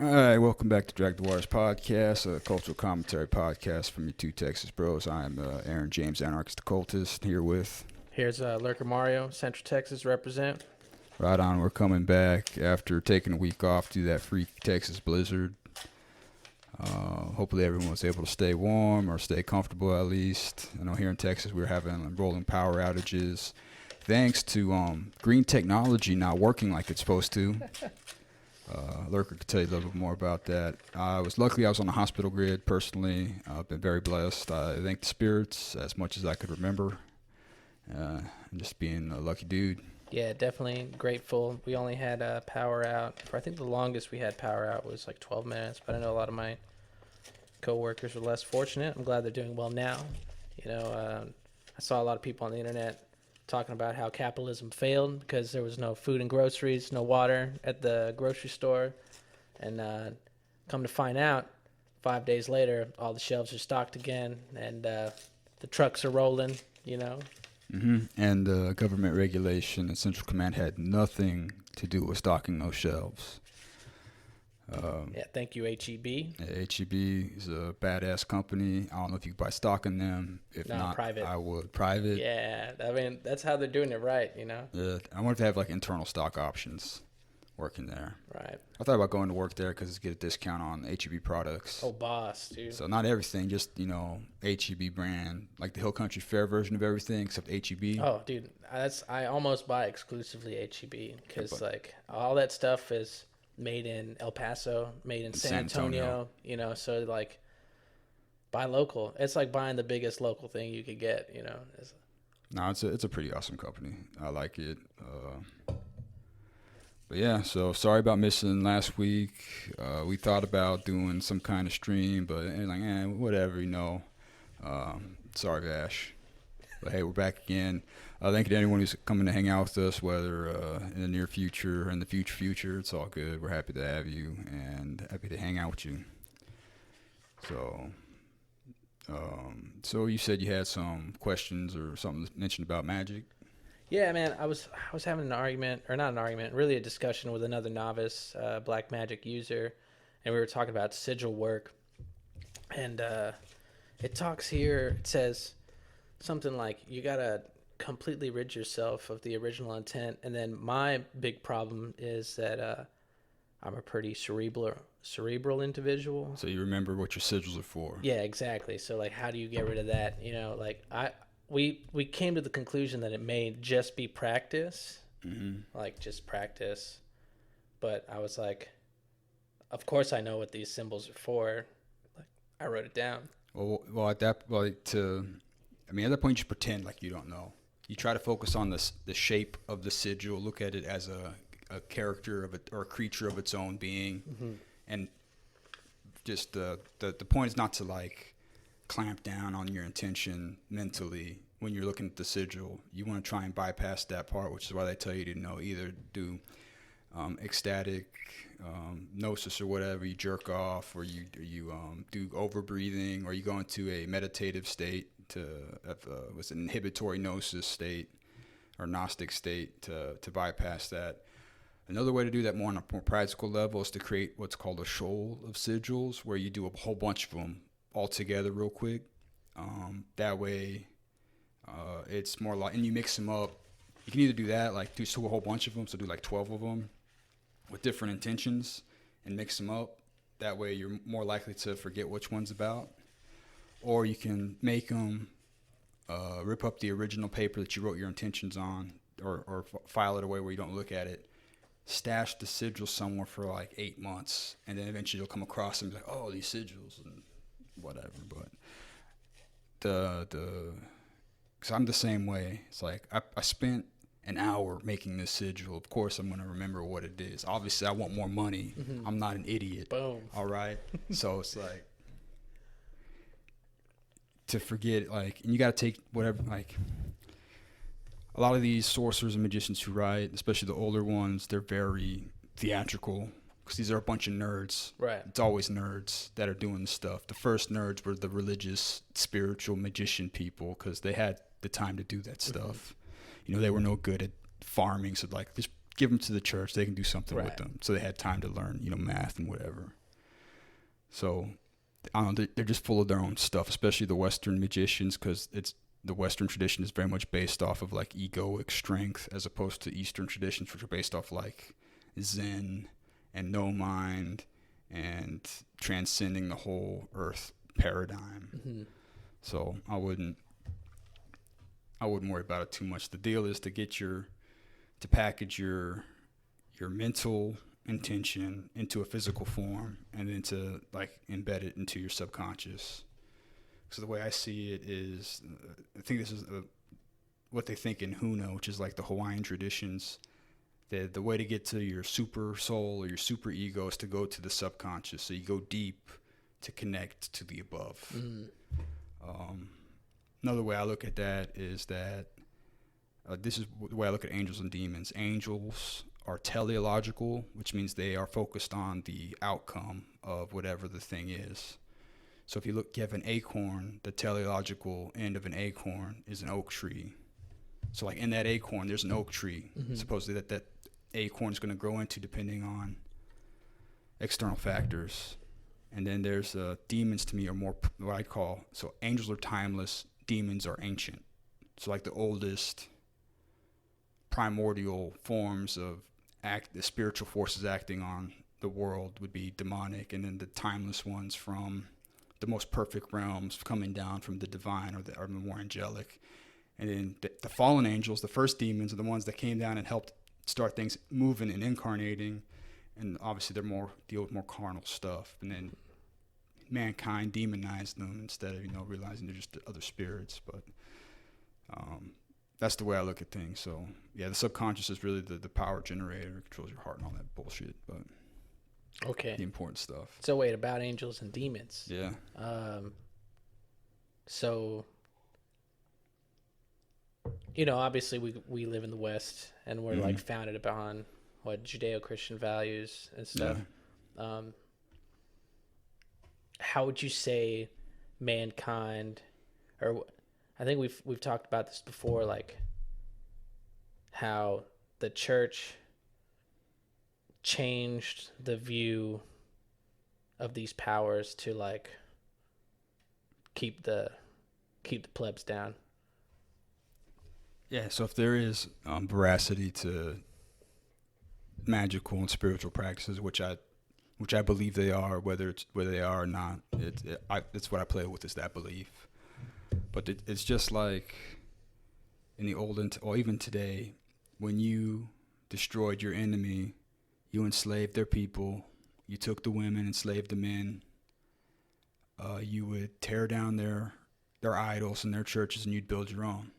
All right, welcome back to Drag the Waters podcast, a cultural commentary podcast from your two Texas bros. I'm Aaron James, Anarchist Occultist, here with... Here's Lurker Mario, Central Texas represent. Right on, we're coming back after taking a week off due to that freak Texas blizzard. Hopefully everyone was able to stay warm or stay comfortable at least. I know here in Texas we're having rolling power outages thanks to green technology not working like it's supposed to. Lurker could tell you a little bit more about that. I was on the hospital grid personally. I've been very blessed. I thank the spirits as much as I could remember. And just being a lucky dude. Yeah, definitely grateful. We only had power out for, I think the longest we had power out was like 12 minutes, but I know a lot of my co-workers were less fortunate. I'm glad they're doing well now. You know, I saw a lot of people on the internet talking about how capitalism failed because there was no food and groceries, no water at the grocery store. And come to find out, 5 days later, all the shelves are stocked again and the trucks are rolling, you know. Mm-hmm. And government regulation and Central Command had nothing to do with stocking those shelves. Yeah, thank you, HEB. HEB is a badass company. I don't know if you could buy stock in them. If not, private. I would. Private. Yeah, I mean, that's how they're doing it right, you know? Yeah, I wonder if they have like internal stock options working there. Right. I thought about going to work there because it's get a discount on HEB products. Oh, boss, dude. So not everything, just, you know, HEB brand, like the Hill Country Fair version of everything except HEB. Oh, dude, I almost buy exclusively HEB because, like, all that stuff is made in El Paso, made in San Antonio, you know, so, like, buy local. It's like buying the biggest local thing you could get, you know. No, it's a pretty awesome company. I like it. But yeah, so sorry about missing last week. We thought about doing some kind of stream, but whatever, you know. Sorry, Vash. But hey, we're back again. Thank you to anyone who's coming to hang out with us, whether in the near future or in the future. It's all good. We're happy to have you and happy to hang out with you. So you said you had some questions or something mentioned about magic? Yeah, man, I was having an argument, or not an argument, really a discussion with another novice black magic user, and we were talking about sigil work. And it talks here, it says something like, you got to completely rid yourself of the original intent. And then my big problem is that I'm a pretty cerebral individual. So you remember what your sigils are for. Yeah, exactly. So, like, how do you get rid of that? You know, like, we came to the conclusion that it may just be practice, like just practice. But I was like, of course I know what these symbols are for. Like, I wrote it down. Well, at that point, at that point, you pretend like you don't know. You try to focus on the shape of the sigil, look at it as a character of it or a creature of its own being, and just the point is not to like clamp down on your intention mentally when you're looking at the sigil. You want to try and bypass that part, which is why they tell you to either do ecstatic gnosis or whatever, you jerk off, or you do over breathing, or you go into a meditative state was an inhibitory gnosis state or gnostic state to bypass that. Another way to do that more on a more practical level is to create what's called a shoal of sigils, where you do a whole bunch of them all together real quick. That way, it's more like, and you mix them up. You can either do that, like do a whole bunch of them, so do like 12 of them with different intentions and mix them up. That way, you're more likely to forget which one's about. Or you can make them, rip up the original paper that you wrote your intentions on, or file it away where you don't look at it. Stash the sigils somewhere for like 8 months, and then eventually you'll come across them and be like, oh, these sigils and whatever. But because I'm the same way. It's like I spent an hour making this sigil. Of course, I'm going to remember what it is. Obviously, I want more money. I'm not an idiot. Boom. All right. So it's like to forget, like, and you got to take whatever, like, a lot of these sorcerers and magicians who write, especially the older ones, they're very theatrical because these are a bunch of nerds. Right. It's always nerds that are doing this stuff. The first nerds were the religious, spiritual magician people because they had the time to do that stuff. You know, they were no good at farming, so like, just give them to the church. They can do something with Right. them. So they had time to learn, math and whatever. So I don't know, they're just full of their own stuff, especially the Western magicians, because the Western tradition is very much based off of like egoic strength, as opposed to Eastern traditions, which are based off like Zen and no mind and transcending the whole earth paradigm. Mm-hmm. So I wouldn't worry about it too much. The deal is to package your mental intention into a physical form, and then to like embed it into your subconscious. So the way I see it is, I think this is what they think in Huna, which is like the Hawaiian traditions. The way to get to your super soul or your super ego is to go to the subconscious. So you go deep to connect to the above. Mm. Another way I look at that is that this is the way I look at angels and demons. Angels are teleological, which means they are focused on the outcome of whatever the thing is. So if you have an acorn, the teleological end of an acorn is an oak tree. So like in that acorn, there's an oak tree. Mm-hmm. Supposedly that acorn is going to grow into depending on external factors. And then there's demons, to me, are more what I call, so angels are timeless, demons are ancient. So like the oldest primordial forms of the spiritual forces acting on the world would be demonic, and then the timeless ones from the most perfect realms coming down from the divine or the more angelic. And then the fallen angels, the first demons, are the ones that came down and helped start things moving and incarnating. And obviously they're deal with more carnal stuff. And then mankind demonized them instead of, realizing they're just other spirits. But that's the way I look at things. So yeah, the subconscious is really the power generator. It controls your heart and all that bullshit. But Okay. the important stuff. So wait, about angels and demons. Yeah. So, obviously we live in the West, and we're like founded upon what Judeo-Christian values and stuff. Yeah. How would you say mankind, or I think we've talked about this before, like how the church changed the view of these powers to like keep the plebs down. Yeah, so if there is veracity to magical and spiritual practices, which I believe they are, whether they are or not, it's what I play with, is that belief. But it's just like in the olden, or even today, when you destroyed your enemy, you enslaved their people, you took the women, enslaved the men. You would tear down their idols and their churches, and you'd build your own.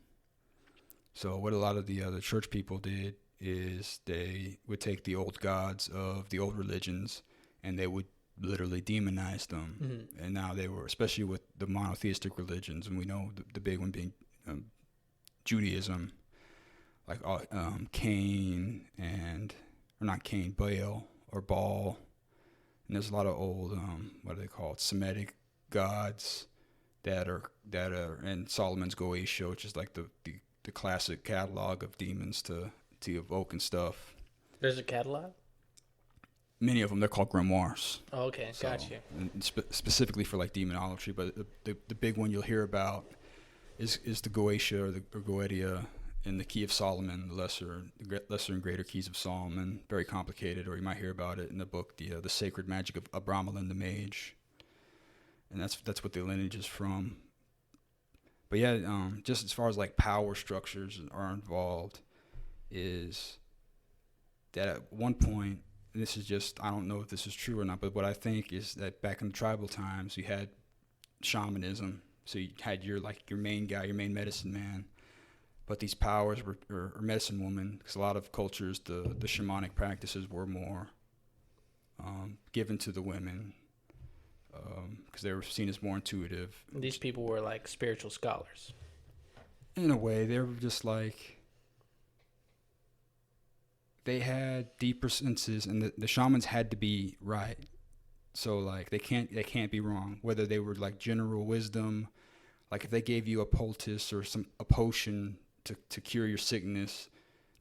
So what a lot of the other church people did is they would take the old gods of the old religions and they would literally demonize them. Mm-hmm. And now they were, especially with the monotheistic religions, and we know the big one being Judaism, like Cain or not Cain, Baal or Baal. And there's a lot of old, what are they called, Semitic gods that are in Solomon's Goetia, which is like the classic catalog of demons to evoke and stuff. There's a catalog? Many of them, they're called grimoires. Oh, okay, so, gotcha. And specifically for like demonology, but the big one you'll hear about is the Goetia or Goetia in the Key of Solomon, the lesser and greater keys of Solomon. Very complicated, or you might hear about it in the book, the Sacred Magic of Abramelin the Mage, and that's what the lineage is from. But yeah, just as far as like power structures are involved, is that at one point, and this is just, I don't know if this is true or not, but what I think is that back in the tribal times, you had shamanism. So you had your main guy, your main medicine man. But these powers or medicine woman, because a lot of cultures, the shamanic practices were more given to the women, because they were seen as more intuitive. These people were like spiritual scholars. In a way, they were just like, they had deeper senses, and the shamans had to be right. So like they can't be wrong. Whether they were like general wisdom, like if they gave you a poultice or a potion to cure your sickness,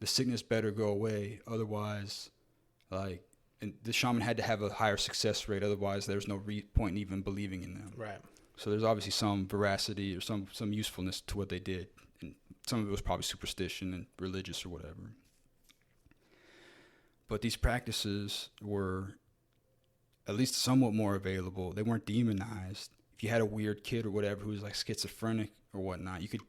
the sickness better go away. Otherwise, like, and the shaman had to have a higher success rate. Otherwise, there's no point in even believing in them. Right. So there's obviously some veracity or some usefulness to what they did. And some of it was probably superstition and religious or whatever. But these practices were at least somewhat more available. They weren't demonized. If you had a weird kid or whatever who was like schizophrenic or whatnot, you could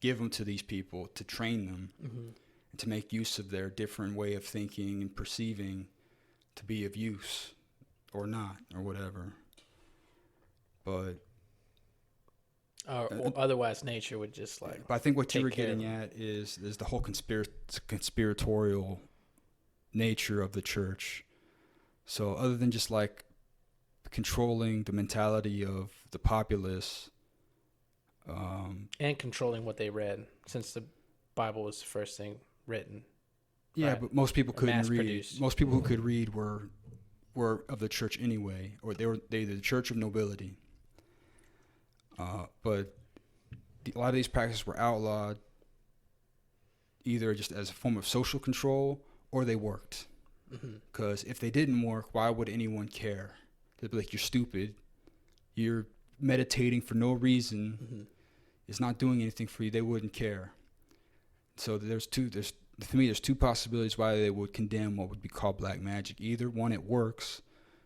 give them to these people to train them and to make use of their different way of thinking and perceiving to be of use or not or whatever. But or otherwise nature would just like. But I think what you take were care of getting at is the whole conspiratorial nature of the church. So other than just like controlling the mentality of the populace, and controlling what they read, since the Bible was the first thing written. yeah, Right. but most people couldn't read. Mass-produced. Most people who could read were of the church anyway, or they were the church of nobility. But a lot of these practices were outlawed either just as a form of social control or they worked. Because if they didn't work, why would anyone care? They'd be like, you're stupid. You're meditating for no reason. It's not doing anything for you. They wouldn't care. So for me, there's two possibilities why they would condemn what would be called black magic. Either one, it works,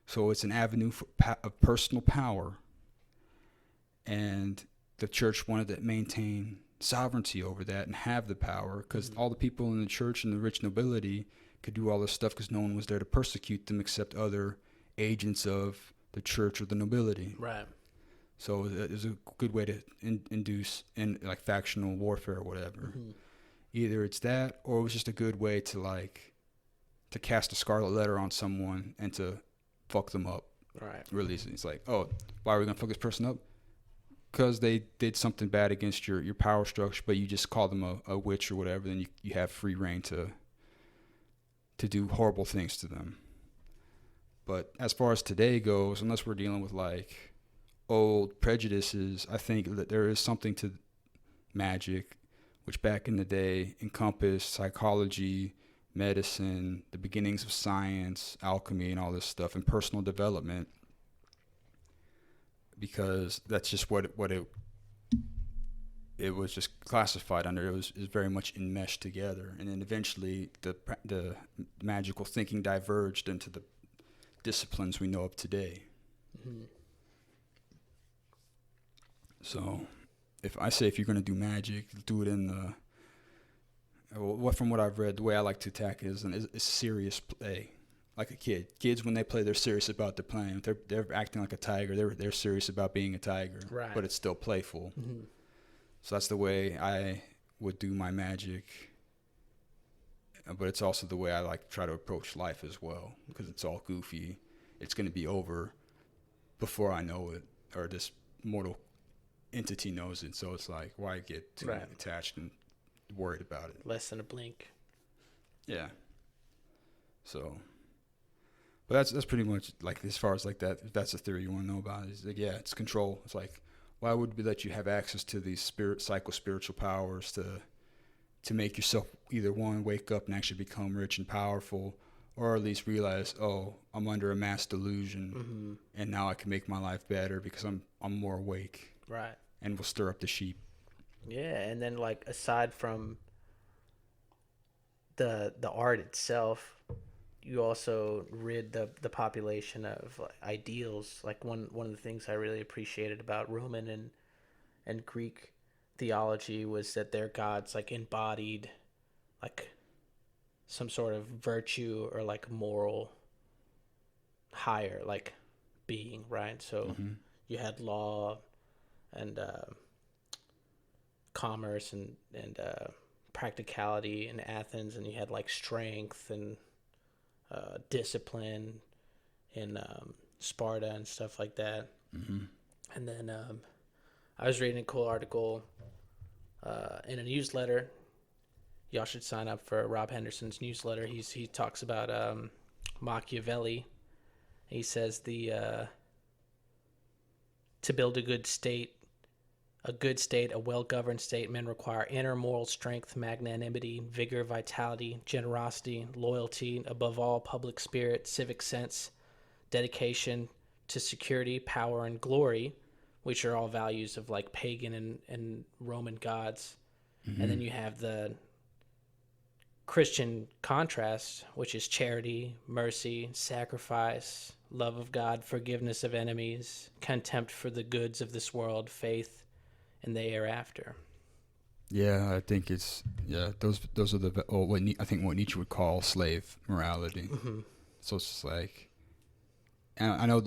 so it's an avenue of personal power, and the church wanted to maintain sovereignty over that and have the power, because all the people in the church and the rich nobility could do all this stuff because no one was there to persecute them except other agents of the church or the nobility. Right. So it was a good way to induce like factional warfare or whatever. Either it's that, or it was just a good way to cast a scarlet letter on someone and to fuck them up. Right. Really, it's like, oh, why are we gonna fuck this person up? Because they did something bad against your power structure, but you just call them a witch or whatever, then you have free reign to do horrible things to them. But as far as today goes, unless we're dealing with like old prejudices, I think that there is something to magic, which back in the day encompassed psychology, medicine, the beginnings of science, alchemy, and all this stuff, and personal development. Because that's just what it was just classified under. It was very much enmeshed together, and then eventually the magical thinking diverged into the disciplines we know of today. So, if you're going to do magic, do it in from what I've read, the way I like to attack it is a serious play. Like a kid. Kids, when they play, they're serious about their playing. They're acting like a tiger. They're serious about being a tiger. Right. But it's still playful. So that's the way I would do my magic. But it's also the way I like to try to approach life as well, because it's all goofy. It's going to be over before I know it, or this mortal entity knows it. So it's like, why get too attached and worried about it? Less than a blink. Yeah. So, but that's pretty much like, as far as like that. If that's a theory you want to know about, is like, yeah, it's control. It's like, why would we let you have access to these psycho-spiritual powers to make yourself either one, wake up and actually become rich and powerful, or at least realize, oh, I'm under a mass delusion, and now I can make my life better because I'm more awake. Right. And will stir up the sheep. Yeah, and then like aside from the art itself, you also rid the population of ideals. Like one of the things I really appreciated about Roman and Greek theology was that their gods like embodied like some sort of virtue or like moral higher like being, right? So you had law and commerce and practicality in Athens, and you had like strength and discipline in Sparta and stuff like that. And then I was reading a cool article in a newsletter. Y'all should sign up for Rob Henderson's newsletter. He talks about Machiavelli. He says to build a good state, a good state, a well-governed state, men require inner moral strength, magnanimity, vigor, vitality, generosity, loyalty, above all, public spirit, civic sense, dedication to security, power, and glory, which are all values of like pagan and Roman gods. And then you have the Christian contrast, which is charity, mercy, sacrifice, love of God, forgiveness of enemies, contempt for the goods of this world, faith in the hereafter. Yeah, I think it's those are the I think what Nietzsche would call slave morality. So it's just like, and I know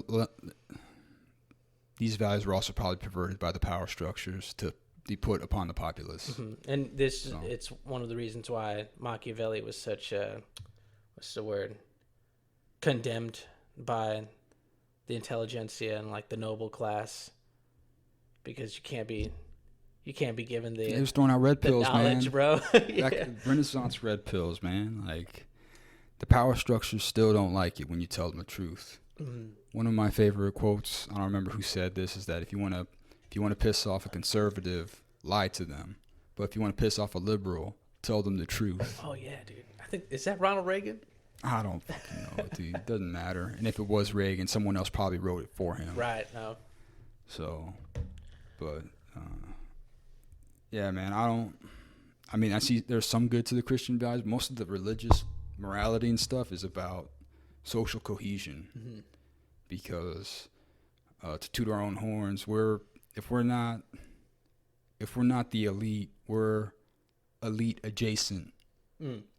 these values were also probably perverted by the power structures to be put upon the populace. And it's one of the reasons why Machiavelli was such a, what's the word, condemned by the intelligentsia and like the noble class, because you can't be given the He was throwing out red pills, knowledge, man. bro. Back Renaissance red pills, man. Like, the power structures still don't like it when you tell them the truth. One of my favorite quotes, I don't remember who said this, is that if you want to piss off a conservative, lie to them. But if you want to piss off a liberal, tell them the truth. Oh yeah, dude. I think, is that Ronald Reagan? I don't fucking know, dude. It doesn't matter. And if it was Reagan, someone else probably wrote it for him. Right. No. So, but yeah, man. I see there's some good to the Christian values. Most of the religious morality and stuff is about social cohesion, because to toot our own horns, if we're not the elite, we're elite adjacent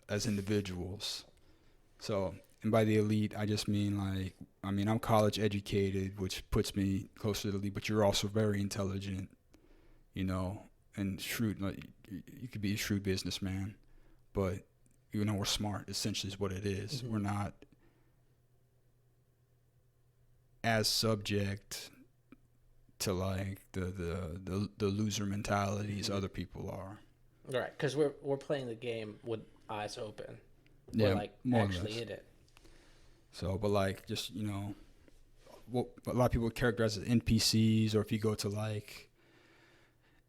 as individuals. So, and by the elite, I just mean I'm college educated, which puts me closer to the elite, but you're also very intelligent, and shrewd. Like, you could be a shrewd businessman, but we're smart, essentially is what it is. We're not as subject to like the loser mentalities other people are. Right, because we're playing the game with eyes open. Yeah, we're like actually in it. So, but like, just what a lot of people characterize as NPCs, or if you go to like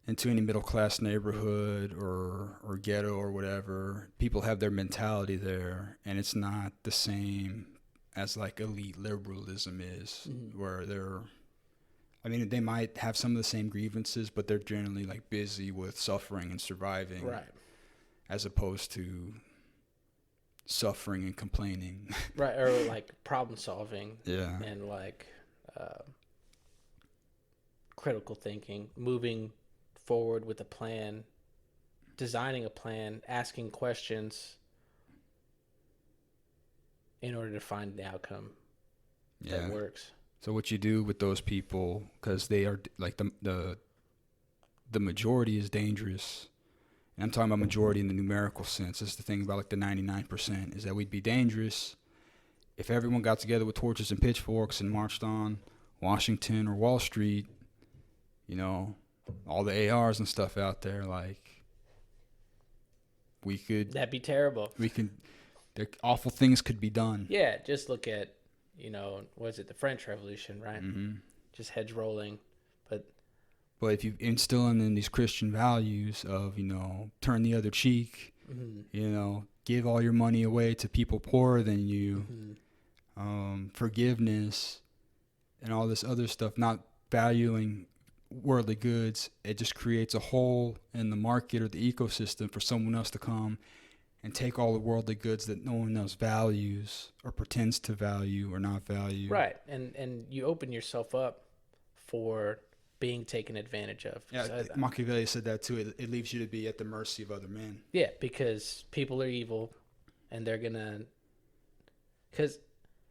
into any middle class neighborhood or ghetto or whatever, people have their mentality there, and it's not the same as like elite liberalism is, where they might have some of the same grievances, but they're generally like busy with suffering and surviving, Right? As opposed to suffering and complaining. Right, or like problem solving. Yeah. And like critical thinking, moving forward with a plan, designing a plan, asking questions in order to find the outcome that works. So what you do with those people, because they are like the majority is dangerous. And I'm talking about majority in the numerical sense. That's the thing about like the 99%, is that we'd be dangerous if everyone got together with torches and pitchforks and marched on Washington or Wall Street, all the ARs and stuff out there. Like, That'd be terrible. Awful things could be done. Yeah, just look at, was it the French Revolution, right? Just heads rolling. But if you instill in these Christian values of, turn the other cheek, give all your money away to people poorer than you, forgiveness, and all this other stuff, not valuing worldly goods, it just creates a hole in the market or the ecosystem for someone else to come and take all the worldly goods that no one else values or pretends to value or not value. Right, and you open yourself up for being taken advantage of. Yeah, Machiavelli said that too. It leaves you to be at the mercy of other men. Yeah, because people are evil, and they're gonna. Because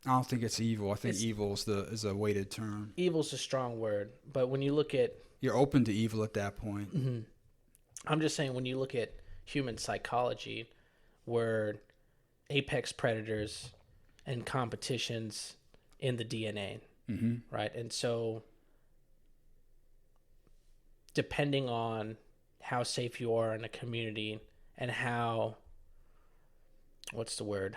I don't think it's evil. I think evil is a weighted term. Evil's a strong word, but when you look at, you're open to evil at that point. I'm just saying, when you look at human psychology, we're apex predators and competitions in the DNA, right? And so, depending on how safe you are in a community and how, what's the word?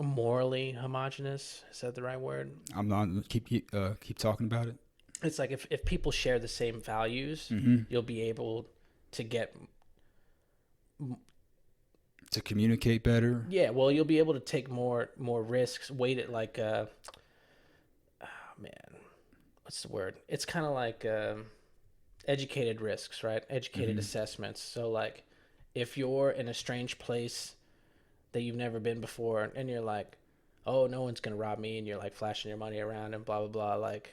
morally homogenous. Is that the right word? I'm not keep talking about it. It's like if people share the same values, you'll be able to get. To communicate better. Yeah, well, you'll be able to take more risks. Weight it like oh man, what's the word? It's kind of like educated risks, right? Educated assessments. So like, if you're in a strange place that you've never been before, and you're like, oh, no one's gonna rob me, and you're like flashing your money around and blah blah blah, like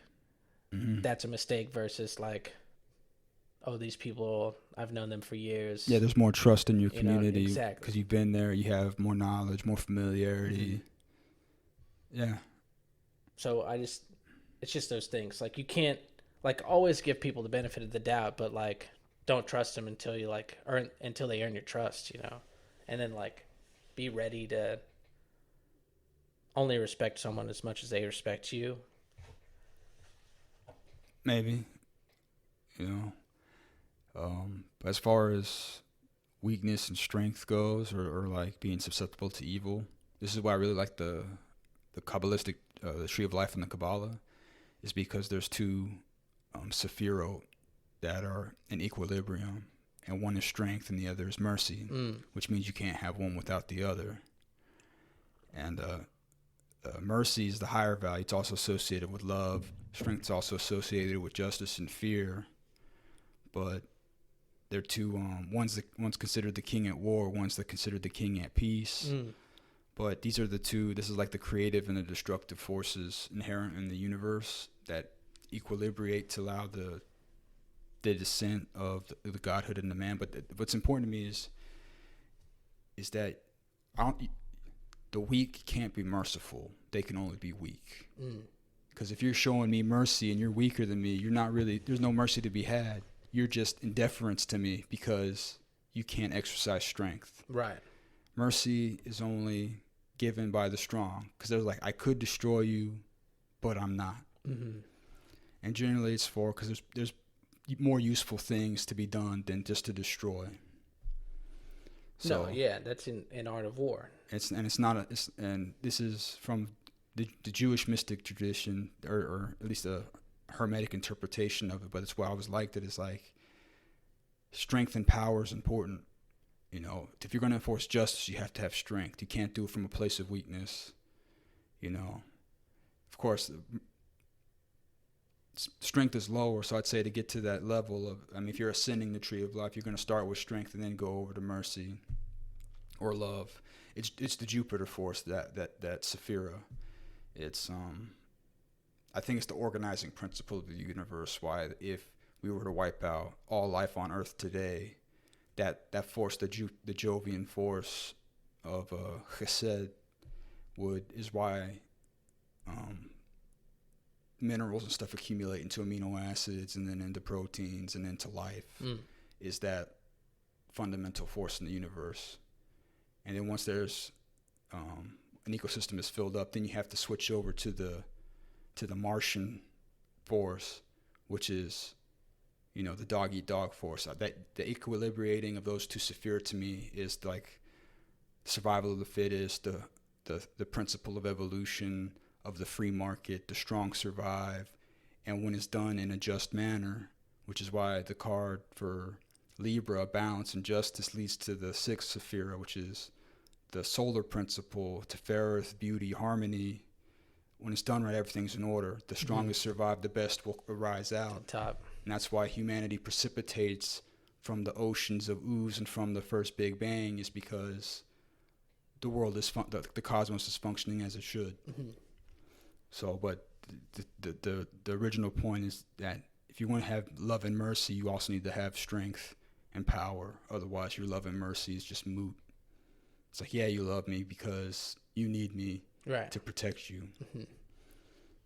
that's a mistake versus like, oh, these people, I've known them for years. Yeah, there's more trust in your You know, community exactly. because you've been there. You have more knowledge, more familiarity. Yeah. So it's just those things. Like, you can't, like, always give people the benefit of the doubt, but like, don't trust them until you like until they earn your trust, you know, and then like, be ready to only respect someone as much as they respect you. Maybe, you know. But as far as weakness and strength goes, or like being susceptible to evil, this is why I really like the Kabbalistic, the Tree of Life in the Kabbalah, is because there's two sephirot that are in equilibrium, and one is strength and the other is mercy, which means you can't have one without the other. And mercy is the higher value. It's also associated with love. Strength is also associated with justice and fear. But they're two. One's considered the king at war. One's considered the king at peace. But these are the two. This is like the creative and the destructive forces inherent in the universe that equilibrate to allow the descent of the godhood in the man. But what's important to me is that the weak can't be merciful. They can only be weak. Because if you're showing me mercy and you're weaker than me, you're not really. There's no mercy to be had. You're just in deference to me because you can't exercise strength. Right. Mercy is only given by the strong, because they're like, I could destroy you, but I'm not. And generally it's because there's more useful things to be done than just to destroy. So, no, yeah, that's in Art of War. And this is from the Jewish mystic tradition, or at least a hermetic interpretation of it, but it's why I always liked it. Is like, strength and power is important. You know, if you're going to enforce justice, you have to have strength. You can't do it from a place of weakness. You know, of course, strength is lower, so I'd say to get to that level of, I mean, if you're ascending the tree of life, you're going to start with strength and then go over to mercy or love. It's the Jupiter force, that Sephira. It's I think it's the organizing principle of the universe. Why, if we were to wipe out all life on Earth today, that force, the Jovian force of Chesed, is why minerals and stuff accumulate into amino acids and then into proteins and into life. Is that fundamental force in the universe. And then once there's an ecosystem is filled up, then you have to switch over to the Martian force, which is, you know, the dog eat dog force. That the equilibrating of those two sephira to me is like survival of the fittest, the principle of evolution, of the free market, the strong survive, and when it's done in a just manner, which is why the card for Libra, balance and justice, leads to the sixth sephira, which is the solar principle, Tefereth, beauty, harmony. When it's done right, everything's in order. The strongest survive, the best will rise out. Top. And that's why humanity precipitates from the oceans of ooze and from the first Big Bang, is because the world is the cosmos is functioning as it should. So, but the original point is that if you want to have love and mercy, you also need to have strength and power. Otherwise, your love and mercy is just moot. It's like, yeah, you love me because you need me to protect you.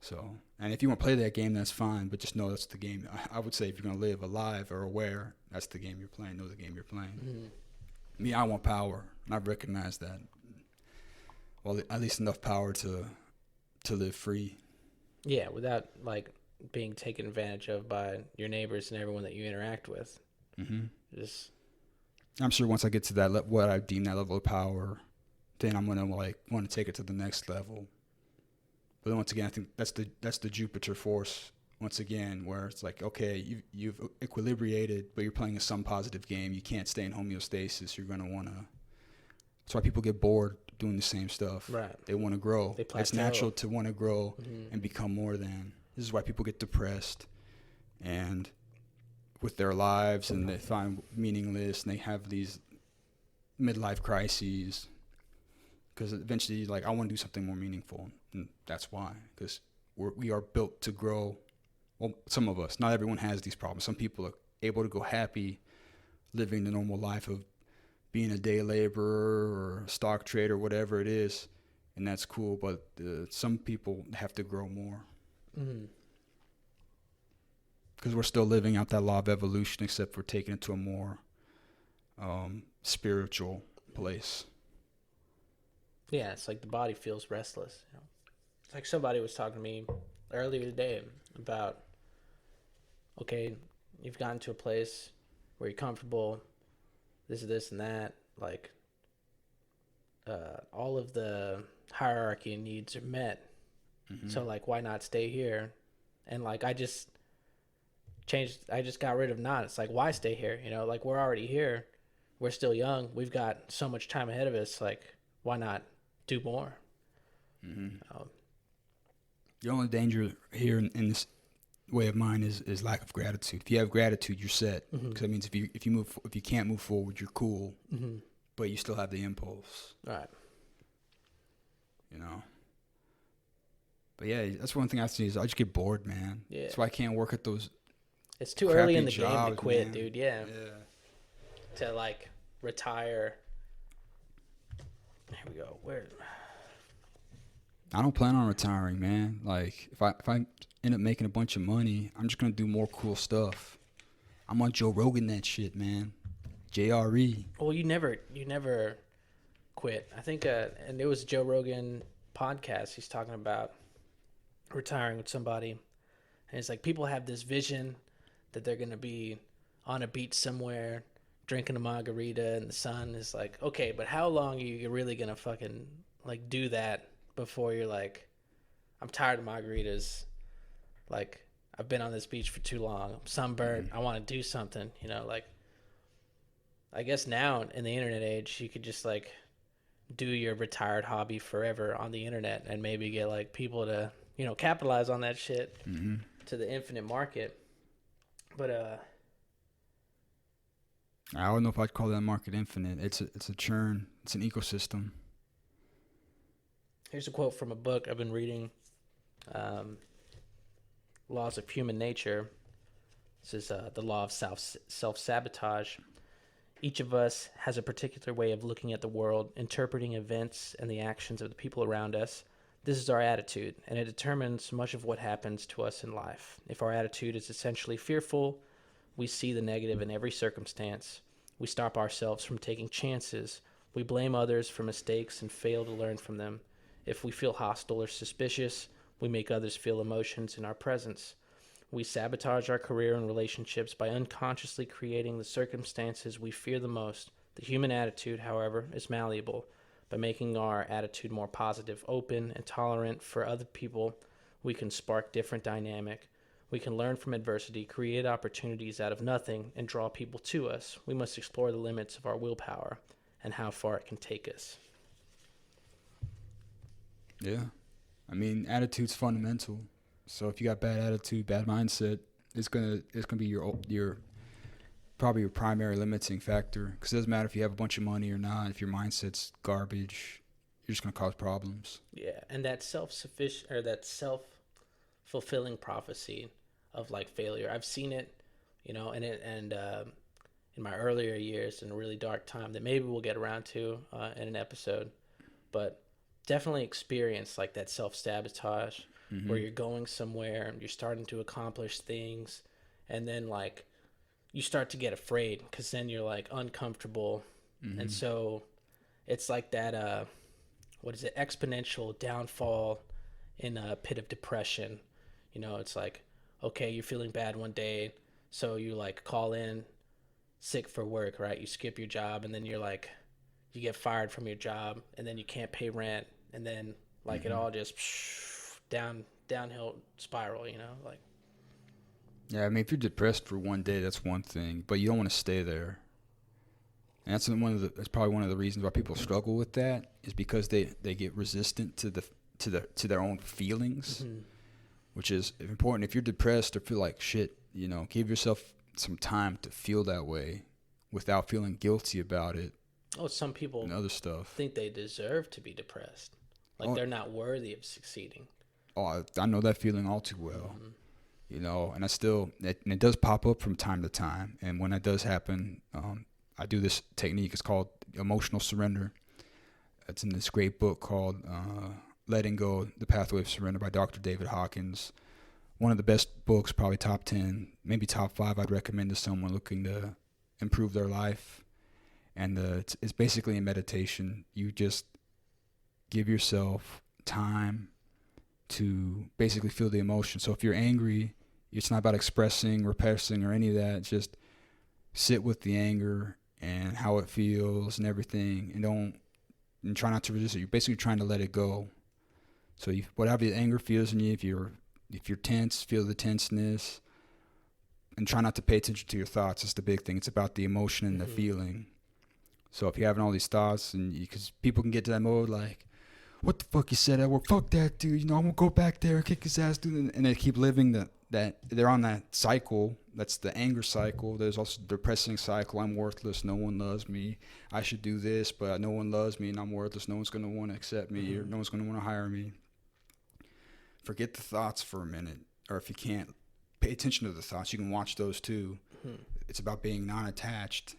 So, and if you want to play that game, that's fine, but just know that's the game. I would say if you're going to live alive or aware, that's the game you're playing. Know the game you're playing. Me, I want power, and I recognize that. Well, at least enough power to live free. Yeah, without like being taken advantage of by your neighbors and everyone that you interact with. I'm sure once I get to that what I deem that level of power then I'm gonna like want to take it to the next level. But once again, I think that's the Jupiter force once again, where it's like, okay, you've equilibrated, but you're playing a some positive game. You can't stay in homeostasis. You're gonna wanna. That's why people get bored doing the same stuff. Right. They want to grow. They plateau. It's natural to want to grow and become more than. This is why people get depressed, and with their lives, and they find meaningless, and they have these midlife crises. Because eventually, like, I want to do something more meaningful, and that's why. Because we are built to grow. Well, some of us. Not everyone has these problems. Some people are able to go happy, living the normal life of being a day laborer or a stock trader, whatever it is, and that's cool. But some people have to grow more. Because we're still living out that law of evolution, except we're taking it to a more spiritual place. Yeah, it's like the body feels restless. You know? It's like somebody was talking to me earlier today about, okay, you've gotten to a place where you're comfortable, this and that, like all of the hierarchy and needs are met. So like, why not stay here? And like, I just got rid of not. It's like, why stay here? You know, like, we're already here. We're still young. We've got so much time ahead of us. Like, why not do more? The only danger here in this way of mind is lack of gratitude. If you have gratitude, you're set. Because that means if you can't move forward, you're cool, but you still have the impulse. Right. You know. But yeah, that's one thing I see is I just get bored, man. Yeah. That's why I can't work at those. It's too early in the game jobs, to quit, man. dude. Yeah. To like retire. Here we go. Where? I don't plan on retiring, man. Like if I end up making a bunch of money, I'm just gonna do more cool stuff. I'm on Joe Rogan that shit, man. JRE. Well, you never quit. I think, and it was a Joe Rogan podcast. He's talking about retiring with somebody, and it's like people have this vision that they're gonna be on a beach somewhere drinking a margarita in the sun. Is like, okay, but how long are you really gonna fucking like do that before you're like, I'm tired of margaritas, like I've been on this beach for too long, I'm sunburned, I want to do something, you know? Like, I guess now in the internet age, you could just like do your retired hobby forever on the internet and maybe get like people to, you know, capitalize on that shit to the infinite market. But I don't know if I'd call that market infinite. It's a churn. It's an ecosystem. here's a quote from a book I've been reading, Laws of Human Nature. This is the law of self-sabotage. Each of us has a particular way of looking at the world, interpreting events and the actions of the people around us. This is our attitude, and it determines much of what happens to us in life. If our attitude is essentially fearful, we see the negative in every circumstance. We stop ourselves from taking chances. We blame others for mistakes and fail to learn from them. If we feel hostile or suspicious, we make others feel emotions in our presence. We sabotage our career and relationships by unconsciously creating the circumstances we fear the most. The human attitude, however, is malleable. By making our attitude more positive, open, and tolerant for other people, we can spark different dynamic. We can learn from adversity, create opportunities out of nothing, and draw people to us. We must explore the limits of our willpower and how far it can take us. Yeah. I mean, attitude's fundamental. So if you got bad attitude, bad mindset, it's gonna be your probably your primary limiting factor. Because it doesn't matter if you have a bunch of money or not. If your mindset's garbage, you're just gonna cause problems. Yeah, and that self-sufficient or that self-fulfilling prophecy of like failure, I've seen it, you know, in my earlier years in a really dark time that maybe we'll get around to in an episode, but definitely experience like that self-sabotage. Where you're going somewhere and you're starting to accomplish things, and then like you start to get afraid because then you're like uncomfortable, and so it's like that exponential downfall in a pit of depression. You know, it's like, okay, you're feeling bad one day, so you like call in sick for work, right? You skip your job, and then you're like you get fired from your job, and then you can't pay rent, and then like it all just downhill spiral, you know, like. Yeah, I mean, if you're depressed for one day, that's one thing, but you don't want to stay there. And that's probably one of the reasons why people struggle with that, is because they get resistant to their own feelings, which is important. If you're depressed or feel like shit, you know, give yourself some time to feel that way without feeling guilty about it. Oh, some people and other stuff think they deserve to be depressed, like they're not worthy of succeeding. Oh, I know that feeling all too well. You know, and it does pop up from time to time. And when that does happen, I do this technique. It's called emotional surrender. It's in this great book called Letting Go, The Pathway of Surrender by Dr. David Hawkins. One of the best books, probably top 10, maybe top 5 I'd recommend to someone looking to improve their life. And it's basically a meditation. You just give yourself time to basically feel the emotion. So if you're angry, it's not about expressing, repressing, or any of that. Just sit with the anger and how it feels and everything, and try not to resist it. You're basically trying to let it go. So whatever the anger feels in you, if you're tense, feel the tenseness, and try not to pay attention to your thoughts. That's the big thing. It's about the emotion and the feeling. So if you're having all these thoughts, and because people can get to that mode like, what the fuck you said at work? Fuck that dude. You know, I'm gonna go back there and kick his ass, dude. And they keep living that they're on that cycle. That's the anger cycle. There's also the depressing cycle. I'm worthless. No one loves me. I should do this, but no one loves me, and I'm worthless. No one's gonna want to accept me, or no one's gonna want to hire me. Forget the thoughts for a minute, or if you can't, pay attention to the thoughts. You can watch those too. It's about being non-attached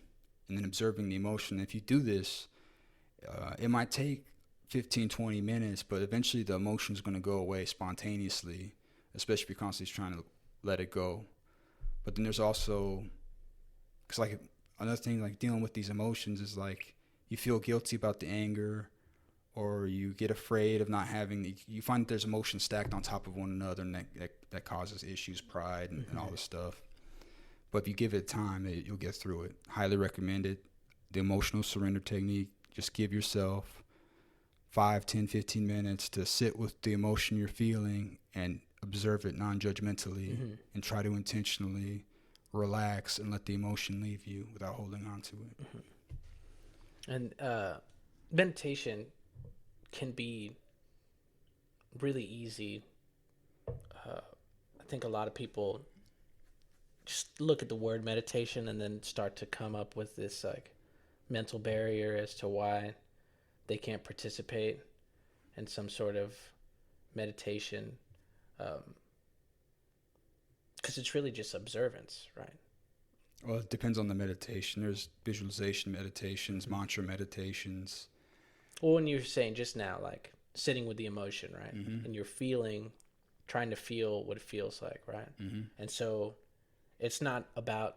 and then observing the emotion. If you do this, it might take 15, 20 minutes, but eventually the emotion is going to go away spontaneously, especially if you're constantly trying to let it go. But then there's also, because like another thing, like dealing with these emotions is like you feel guilty about the anger, or you get afraid of not having you find that there's emotions stacked on top of one another, and that causes issues, pride, and all this stuff. But if you give it time, you'll get through it. Highly recommend it. The emotional surrender technique. Just give yourself 5, 10, 15 minutes to sit with the emotion you're feeling and observe it non-judgmentally, and try to intentionally relax and let the emotion leave you without holding on to it. And meditation can be really easy. I think a lot of people just look at the word meditation and then start to come up with this like mental barrier as to why they can't participate in some sort of meditation, because it's really just observance, right? Well, it depends on the meditation. There's visualization meditations, mantra meditations. Well, when you were saying just now, like sitting with the emotion, right? And you're trying to feel what it feels like, right? And so it's not about,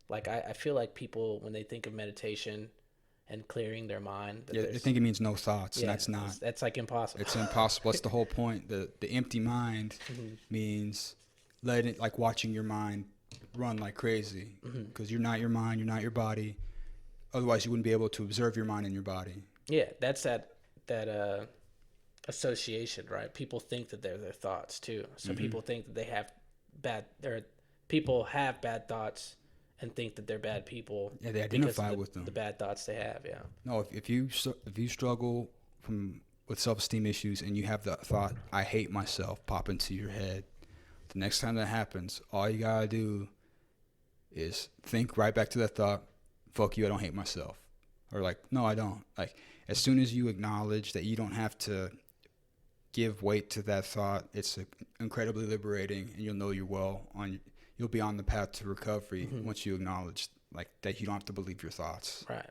like, I feel like people, when they think of meditation and clearing their mind, they think it means no thoughts, and that's not. That's like impossible. It's impossible. That's the whole point. The empty mind means watching your mind run like crazy, because you're not your mind, you're not your body. Otherwise, you wouldn't be able to observe your mind and your body. Yeah, that's that association, right? People think that they're their thoughts too. So people think that they have people have bad thoughts and think that they're bad people. Yeah, they identify with them. The bad thoughts they have, yeah. No, if you struggle with self-esteem issues and you have the thought, I hate myself, pop into your head, the next time that happens, all you gotta do is think right back to that thought, fuck you, I don't hate myself. Or like, no, I don't. Like, as soon as you acknowledge that you don't have to give weight to that thought, it's incredibly liberating, and you'll know you'll be on the path to recovery once you acknowledge like that you don't have to believe your thoughts. Right.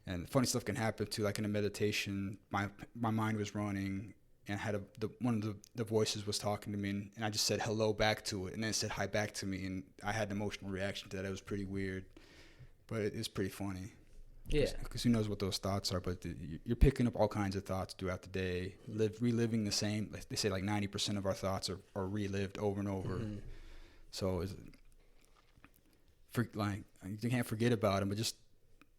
And funny stuff can happen too. Like in a meditation, my mind was running, and had one of the voices was talking to me, and I just said hello back to it, and then it said hi back to me, and I had an emotional reaction to that. It was pretty weird, but it's pretty funny. Yeah. Because who knows what those thoughts are, but you're picking up all kinds of thoughts throughout the day, reliving the same. They say like 90% of our thoughts are relived over and over. So you can't forget about them, but just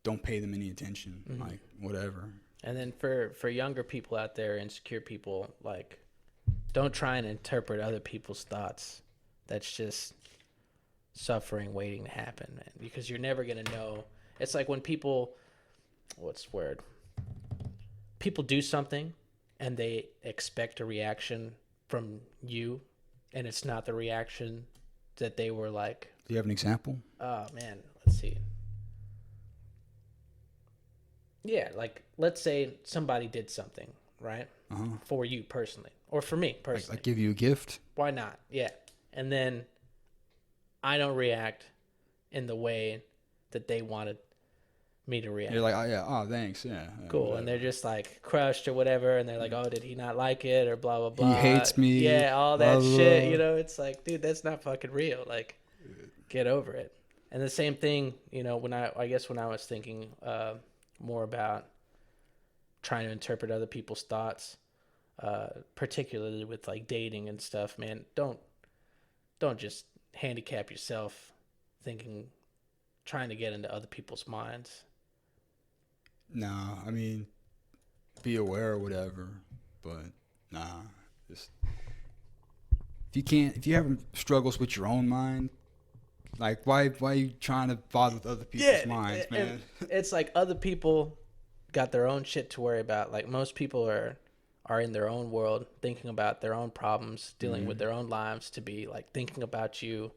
don't pay them any attention. Mhm. Like, whatever. And then for younger people out there, insecure people, like, don't try and interpret other people's thoughts. That's just suffering waiting to happen, man. Because you're never gonna know. It's like when people, what's the word? People do something, and they expect a reaction from you, and it's not the reaction that they were like. Do you have an example? Oh man, let's see. Yeah, like let's say somebody did something, right? For you personally, or for me personally. Like give you a gift? Why not? Yeah. And then I don't react in the way that they wanted me to react. You're like, oh yeah, oh thanks, yeah. Cool. Whatever. And they're just like crushed or whatever, and they're like, oh, did he not like it, or blah blah blah. He hates me. Yeah, all that blah, shit. blah. You know, it's like, dude, that's not fucking real. Like, get over it. And the same thing, you know, when I guess when I was thinking more about trying to interpret other people's thoughts, particularly with like dating and stuff, man, don't just handicap yourself trying to get into other people's minds. Nah, I mean, be aware or whatever, but nah, just if you have struggles with your own mind, like why are you trying to bother with other people's minds, man? It's like other people got their own shit to worry about. Like most people are in their own world, thinking about their own problems, dealing with their own lives, to be like thinking about you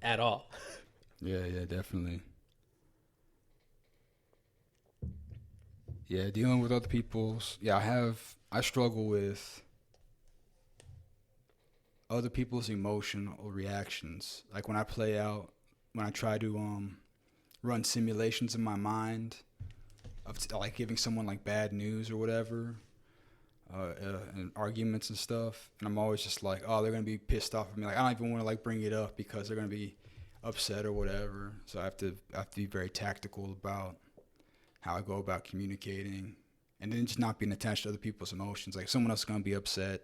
at all. Yeah, definitely. Yeah, dealing with other people's. Yeah, I struggle with other people's emotional reactions. Like when I try to run simulations in my mind of like giving someone like bad news or whatever, and arguments and stuff, and I'm always just like, oh, they're gonna be pissed off at me. Like I don't even want to like bring it up because they're gonna be upset or whatever. So I have to be very tactical about how I go about communicating, and then just not being attached to other people's emotions. Like someone else is gonna be upset.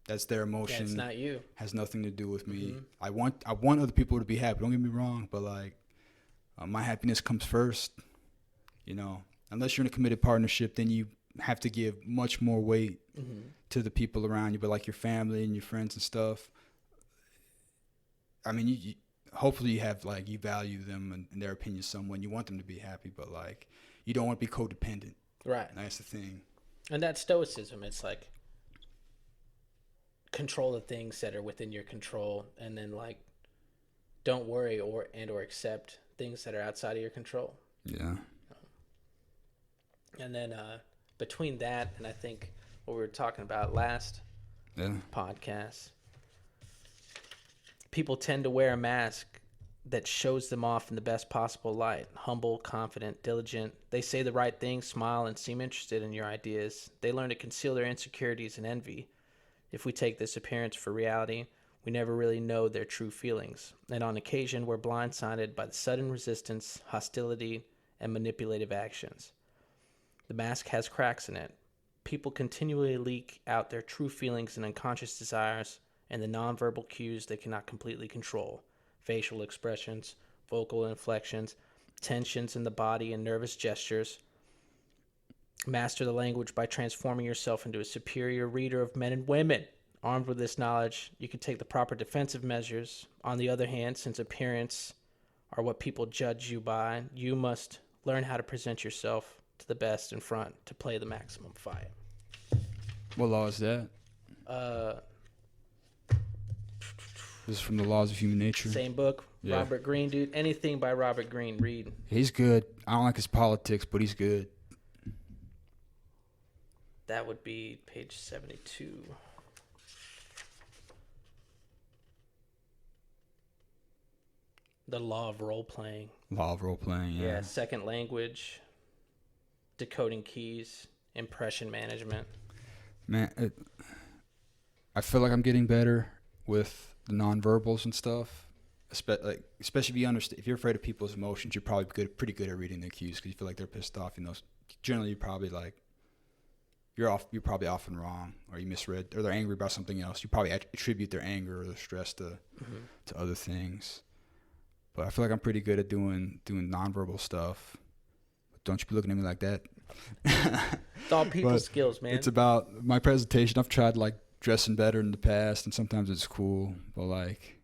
That's their emotion. That's not you. Has nothing to do with me. Mm-hmm. I want other people to be happy. Don't get me wrong, but like my happiness comes first. You know, unless you're in a committed partnership, then you have to give much more weight to the people around you. But like your family and your friends and stuff, I mean, you hopefully you have like you value them and their opinion somewhat. You want them to be happy, but like you don't want to be codependent. Right. And that's the thing. And that's stoicism. It's like control the things that are within your control, and then like don't worry or accept things that are outside of your control. Yeah. And then between that and I think what we were talking about last podcast, people tend to wear a mask that shows them off in the best possible light. Humble, confident, diligent. They say the right things, smile, and seem interested in your ideas. They learn to conceal their insecurities and envy. If we take this appearance for reality, we never really know their true feelings. And on occasion, we're blindsided by the sudden resistance, hostility, and manipulative actions. The mask has cracks in it. People continually leak out their true feelings and unconscious desires and the nonverbal cues they cannot completely control. Facial expressions, vocal inflections, tensions in the body, and nervous gestures. Master the language by transforming yourself into a superior reader of men and women. Armed with this knowledge, you can take the proper defensive measures. On the other hand, since appearance are what people judge you by, you must learn how to present yourself to the best in front to play the maximum fight. What law is that? This is from the Laws of Human Nature. Same book, Yeah. Robert Greene, dude. Anything by Robert Greene, read. He's good. I don't like his politics, but he's good. That would be page 72. The Law of Role Playing. Law of role playing. Yeah, second language, decoding keys, impression management. Man, I feel like I'm getting better with the nonverbals and stuff. Especially if you're afraid of people's emotions, you're probably pretty good at reading their cues because you feel like they're pissed off. You know, generally you're probably like you're probably often wrong, or you misread, or they're angry about something else. You probably attribute their anger or their stress to other things. But I feel like I'm pretty good at doing nonverbal stuff. don't you be looking at me like that. It's all people But skills, man. It's about my presentation. I've tried like dressing better in the past, and sometimes it's cool, but like